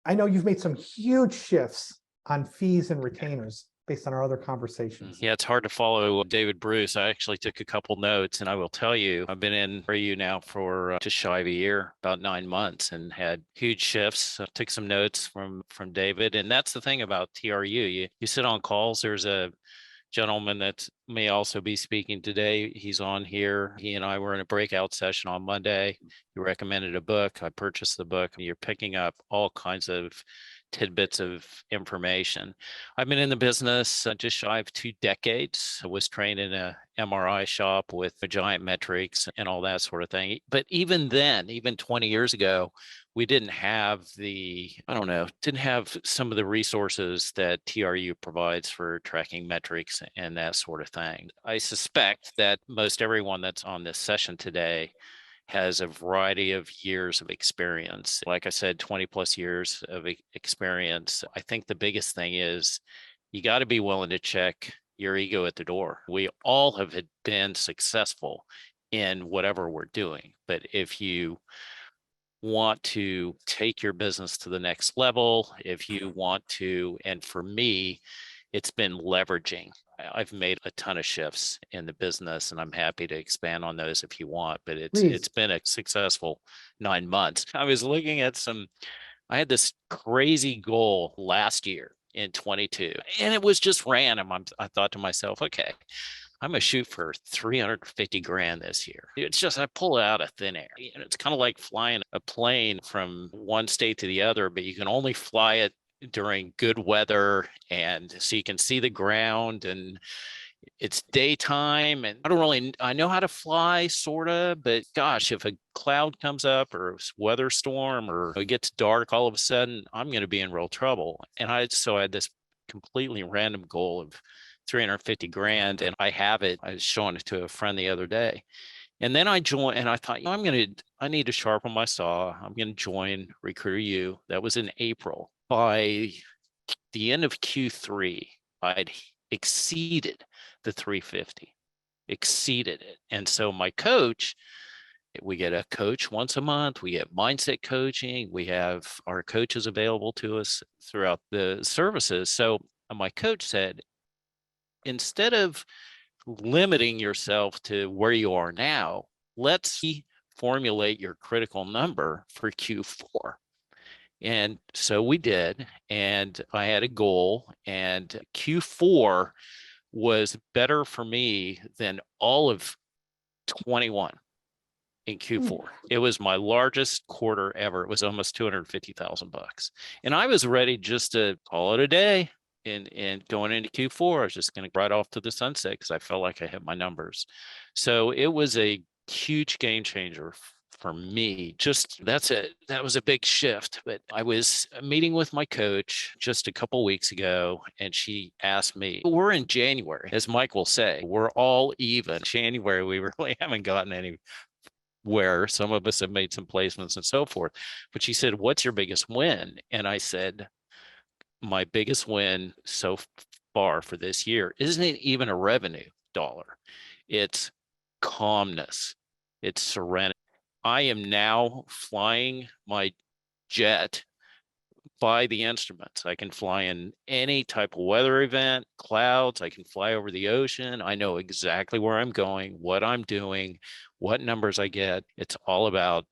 I know you've made some huge shifts on fees and retainers based on our other conversations. Yeah, it's hard to follow David Bruce. I actually took a couple notes, and I will tell you, I've been in RecruiterU now for just shy of a year, about 9 months, and had huge shifts. I took some notes from David, and that's the thing about TRU. You sit on calls. There's a gentleman that may also be speaking today. He's on here. He and I were in a breakout session on Monday. He recommended a book. I purchased the book. You're picking up all kinds of tidbits of information. I've been in the business just shy of 2 decades. I was trained in a MRI shop with giant metrics and all that sort of thing. But even then, even 20 years ago, we didn't have didn't have some of the resources that TRU provides for tracking metrics and that sort of thing. I suspect that most everyone that's on this session today has a variety of years of experience. Like I said, 20 plus years of experience. I think the biggest thing is you got to be willing to check your ego at the door. We all have been successful in whatever we're doing. But if you want to take your business to the next level, if you want to, and for me, it's been leveraging. I've made a ton of shifts in the business, and I'm happy to expand on those if you want, but it's been a successful 9 months. I was looking at I had this crazy goal last year in 22, and it was just random. I thought to myself, okay, I'm gonna shoot for 350 grand this year. It's just I pull it out of thin air. It's kind of like flying a plane from one state to the other, but you can only fly it during good weather, and so you can see the ground, and it's daytime, and I know how to fly sort of, but gosh, if a cloud comes up or a weather storm or it gets dark all of a sudden, I'm going to be in real trouble. And I had this completely random goal of 350 grand, and I have it. I was showing it to a friend the other day. And then I joined, and I thought, I need to sharpen my saw. I'm going to join RecruiterU. That was in April. By the end of Q3, I'd exceeded the 350, exceeded it. And so my coach, we get a coach once a month. We get mindset coaching. We have our coaches available to us throughout the services. So my coach said, instead of limiting yourself to where you are now, let's formulate your critical number for Q4. And so we did, and I had a goal, and Q4 was better for me than all of 21 in Q4. It was my largest quarter ever. It was almost $250,000. And I was ready just to call it a day. And going into Q4, I was just going to ride off to the sunset because I felt like I hit my numbers. So it was a huge game changer for me. That was a big shift. But I was meeting with my coach just a couple weeks ago, and she asked me, we're in January, as Mike will say, we're all even. January, we really haven't gotten anywhere. Some of us have made some placements and so forth. But she said, what's your biggest win? And I said, my biggest win so far for this year isn't even a revenue dollar. It's calmness. It's serenity. I am now flying my jet by the instruments. I can fly in any type of weather event, clouds. I can fly over the ocean. I know exactly where I'm going, what I'm doing, what numbers I get. It's all about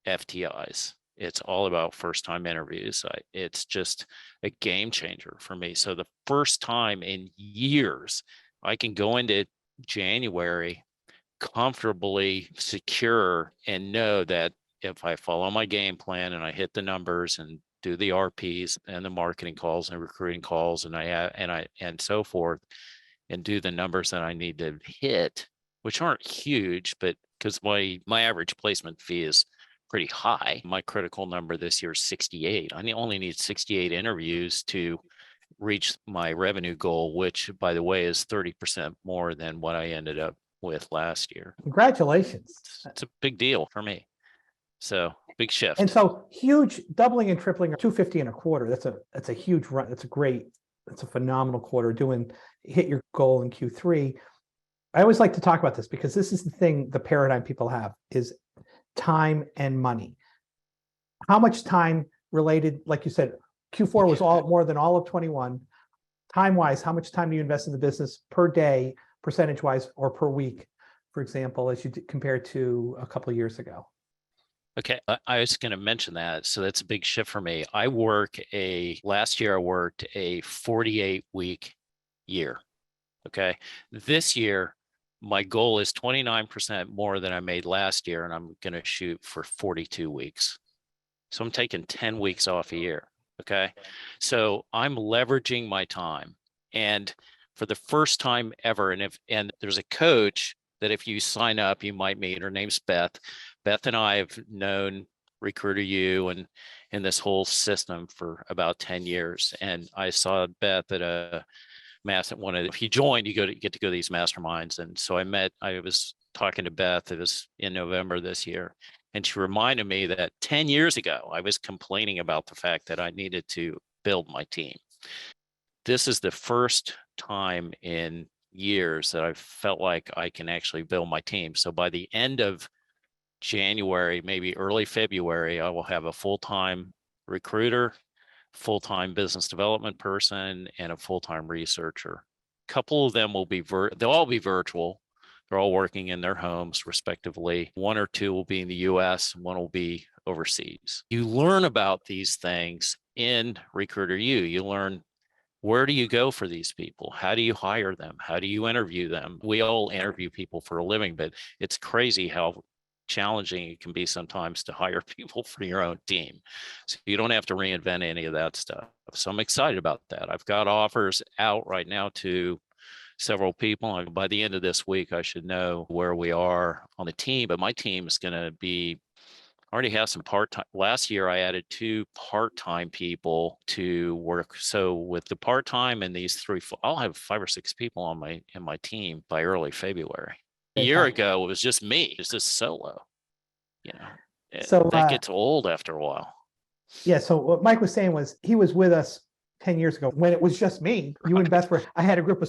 FTIs. It's all about first time interviews. It's just a game changer for me. So the first time in years, I can go into January comfortably secure and know that if I follow my game plan and I hit the numbers and do the RPs and the marketing calls and recruiting calls and so forth, and do the numbers that I need to hit, which aren't huge, but because my average placement fee is pretty high. My critical number this year is 68. I only need 68 interviews to reach my revenue goal, which, by the way, is 30% more than what I ended up with last year. Congratulations. It's a big deal for me. So big shift. And so huge doubling and tripling 250 and a quarter. That's a huge run. That's a phenomenal quarter. Hit your goal in Q3. I always like to talk about this because this is the paradigm people have is time and money. How much time related, like you said, Q4 was all more than all of 21. Time-wise, how much time do you invest in the business per day, percentage-wise, or per week, for example, as you compare to a couple of years ago? Okay, I was going to mention that. So that's a big shift for me. Last year I worked a 48-week year. Okay. This year, my goal is 29% more than I made last year, and I'm going to shoot for 42 weeks. So I'm taking 10 weeks off a year. Okay. So I'm leveraging my time. And for the first time ever, and there's a coach that if you sign up, you might meet. Her name's Beth. Beth and I have known RecruiterU and this whole system for about 10 years. And I saw Beth at a if you joined, you get to go to these masterminds. And so I was talking to Beth, it was in November this year. And she reminded me that 10 years ago, I was complaining about the fact that I needed to build my team. This is the first time in years that I felt like I can actually build my team. So by the end of January, maybe early February, I will have a full-time recruiter, full-time business development person, and a full-time researcher. A couple of them will be they'll all be virtual. They're all working in their homes respectively. One or two will be in the US, one will be overseas. You learn about these things in RecruiterU. You learn, where do you go for these people? How do you hire them? How do you interview them? We all interview people for a living, but it's crazy how challenging it can be sometimes to hire people for your own team. So you don't have to reinvent any of that stuff. So I'm excited about that. I've got offers out right now to several people. By the end of this week, I should know where we are on the team, but my team is going to be, already have some part-time. Last year, I added 2 part-time people to work. So with the part-time and these 3, I'll have 5 or 6 people on my team by early February. A year ago, it was just me. It's just solo. You know, So that gets old after a while. Yeah. So what Mike was saying was he was with us 10 years ago when it was just me. You and Beth were. I had a group of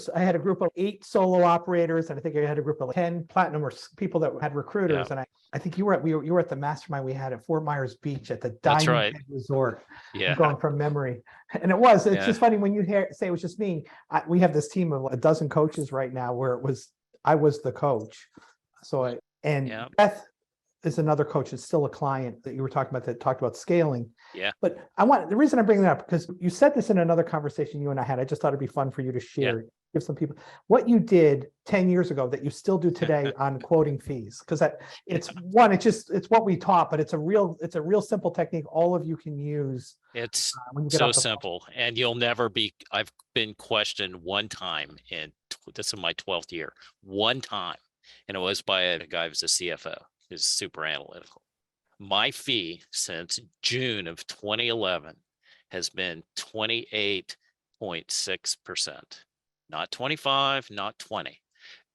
8 solo operators, and I think I had a group of 10 platinum or people that had recruiters. Yeah. And I think you were at the mastermind we had at Fort Myers Beach at the Diamond Head Resort. Yeah. I'm going from memory, and it's just funny when you say it was just me. We have this team of a dozen coaches right now where I was the coach. So Beth is another coach. It's still a client that you were talking about that talked about scaling. Yeah. But the reason I'm bringing that up, because you said this in another conversation you and I had, I just thought it'd be fun for you to share, give some people what you did 10 years ago that you still do today on quoting fees. Because it's what we taught, but it's a real simple technique all of you can use. It's so simple. And you'll never be, I've been questioned one time this is my 12th year, one time. And it was by a guy who was a CFO, who's super analytical. My fee since June of 2011 has been 28.6%, not 25, not 20.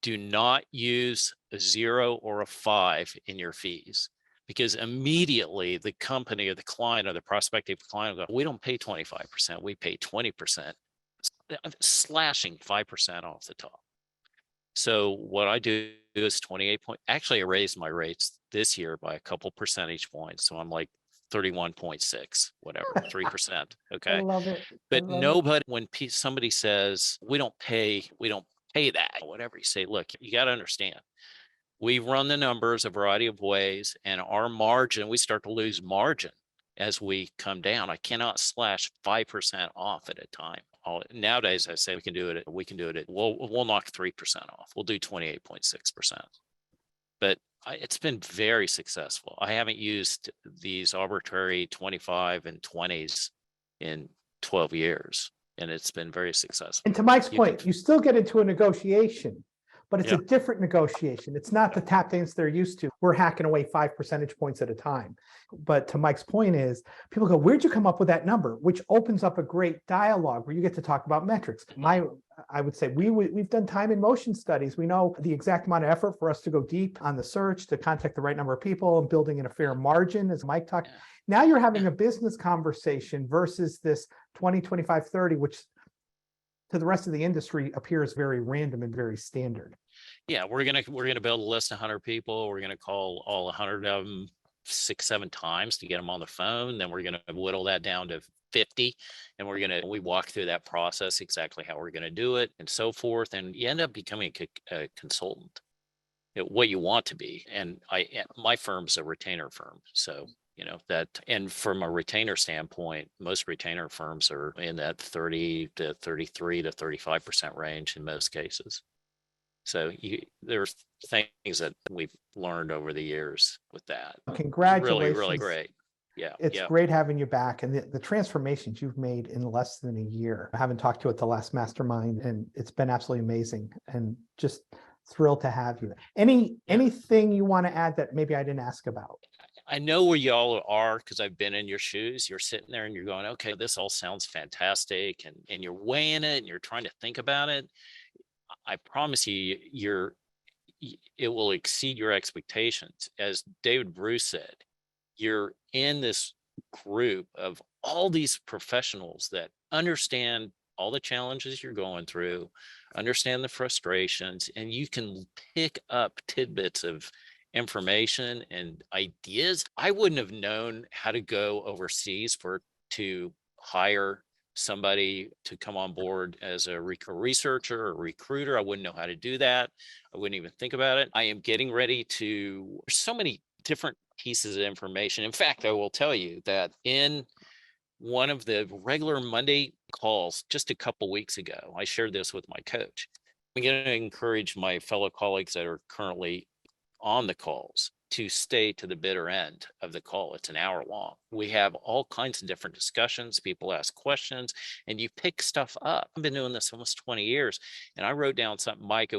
Do not use a 0 or a 5 in your fees, because immediately the company or the client or the prospective client will go, we don't pay 25%, we pay 20%, slashing 5% off the top. So what I do is 28 point. Actually, I raised my rates this year by a couple percentage points. So I'm like 31.6, whatever, 3%. Okay. I love it. But nobody, when somebody says, we don't pay that, whatever you say, look, you got to understand, we run the numbers a variety of ways, and our margin, we start to lose margin as we come down. I cannot slash 5% off at a time. Nowadays, I say we can do it. We'll knock 3% off. We'll do 28.6%. But it's been very successful. I haven't used these arbitrary 25 and 20s in 12 years, and it's been very successful. And to Mike's point, you still get into a negotiation, but it's a different negotiation. It's not the tap dance they're used to. We're hacking away 5 percentage points at a time. But to Mike's point is, people go, where'd you come up with that number? Which opens up a great dialogue where you get to talk about metrics. I would say we've done time and motion studies. We know the exact amount of effort for us to go deep on the search, to contact the right number of people, and building in a fair margin, as Mike talked. Now you're having a business conversation versus this 20, 25, 30, which to the rest of the industry appears very random and very standard. Yeah, we're gonna build a list of 100 people. We're gonna call all 100 of them 6, 7 times to get them on the phone. Then we're going to whittle that down to 50. And we walk through that process, exactly how we're going to do it and so forth. And you end up becoming a consultant, what you want to be. And my firm's a retainer firm. So, and from a retainer standpoint, most retainer firms are in that 30 to 33 to 35% range in most cases. So there's things that we've learned over the years with that. Congratulations. Really, really great. Yeah. It's great having you back, and the transformations you've made in less than a year. I haven't talked to you at the last mastermind, and it's been absolutely amazing, and just thrilled to have you. Anything you want to add that maybe I didn't ask about? I know where y'all are because I've been in your shoes. You're sitting there and you're going, okay, this all sounds fantastic. And you're weighing it and you're trying to think about it. I promise you, it will exceed your expectations. As David Bruce said, you're in this group of all these professionals that understand all the challenges you're going through, understand the frustrations, and you can pick up tidbits of information and ideas. I wouldn't have known how to go overseas to hire somebody to come on board as a researcher or recruiter. I wouldn't know how to do that. I wouldn't even think about it. I am getting ready to, there's so many different pieces of information. In fact, I will tell you that in one of the regular Monday calls just a couple weeks ago, I shared this with my coach. I'm going to encourage my fellow colleagues that are currently on the calls to stay to the bitter end of the call. It's an hour long. We have all kinds of different discussions. People ask questions and you pick stuff up. I've been doing this almost 20 years. And I wrote down something, Mike,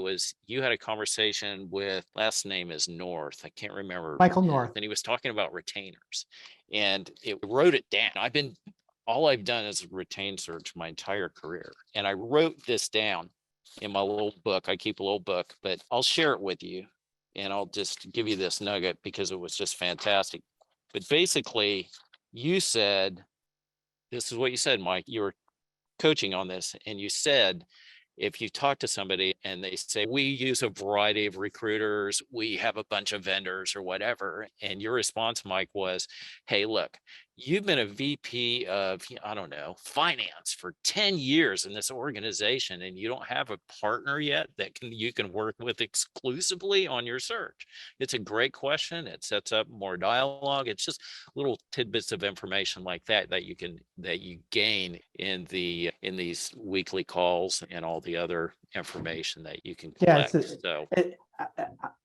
you had a conversation with, last name is North. I can't remember. Michael North. And he was talking about retainers and it wrote it down. All I've done is retain search my entire career. And I wrote this down in my little book. I keep a little book, but I'll share it with you. And I'll just give you this nugget because it was just fantastic. But basically, you said, this is what you said, Mike, you were coaching on this. And you said, if you talk to somebody and they say, we use a variety of recruiters, we have a bunch of vendors or whatever. And your response, Mike, was, hey, look, you've been a VP of, I don't know, finance for 10 years in this organization, and you don't have a partner yet that you can work with exclusively on your search. It's a great question. It sets up more dialogue. It's just little tidbits of information like that you gain in these weekly calls and all the other information that you can collect. There's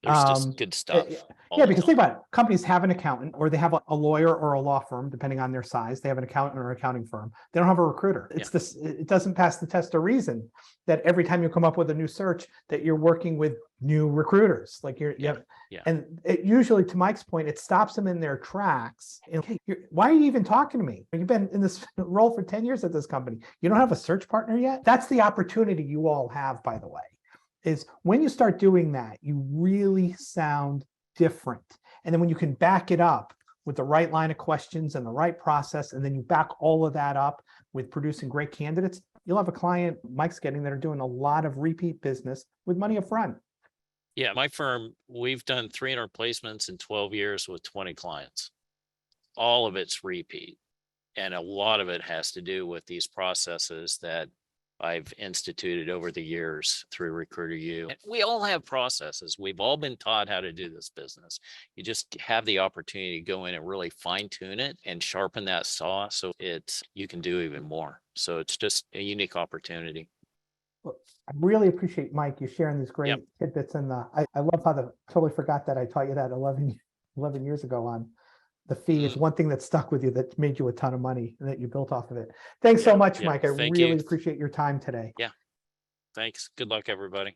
just good stuff. Because think about it. Companies have an accountant, or they have a lawyer or a law firm, depending on their size. They have an accountant or accounting firm. They don't have a recruiter. It doesn't pass the test of reason that every time you come up with a new search that you're working with new recruiters. And it usually, to Mike's point, it stops them in their tracks. Why are you even talking to me? You've been in this role for 10 years at this company. You don't have a search partner yet? That's the opportunity you all have, by the way. Is when you start doing that, you really sound different. And then when you can back it up with the right line of questions and the right process, and then you back all of that up with producing great candidates, you'll have a client Mike's getting that are doing a lot of repeat business with money up front. Yeah, my firm, we've done 300 placements in 12 years with 20 clients. All of it's repeat. And a lot of it has to do with these processes that I've instituted over the years through RecruiterU. And we all have processes. We've all been taught how to do this business. You just have the opportunity to go in and really fine tune it and sharpen that saw so you can do even more. So it's just a unique opportunity. Well, I really appreciate, Mike, you sharing these great tidbits. And I love how totally forgot that I taught you that 11 years ago on the fee is one thing that stuck with you, that made you a ton of money and that you built off of it. Thanks so much, Mike. I really appreciate your time today. Yeah. Thanks. Good luck, everybody.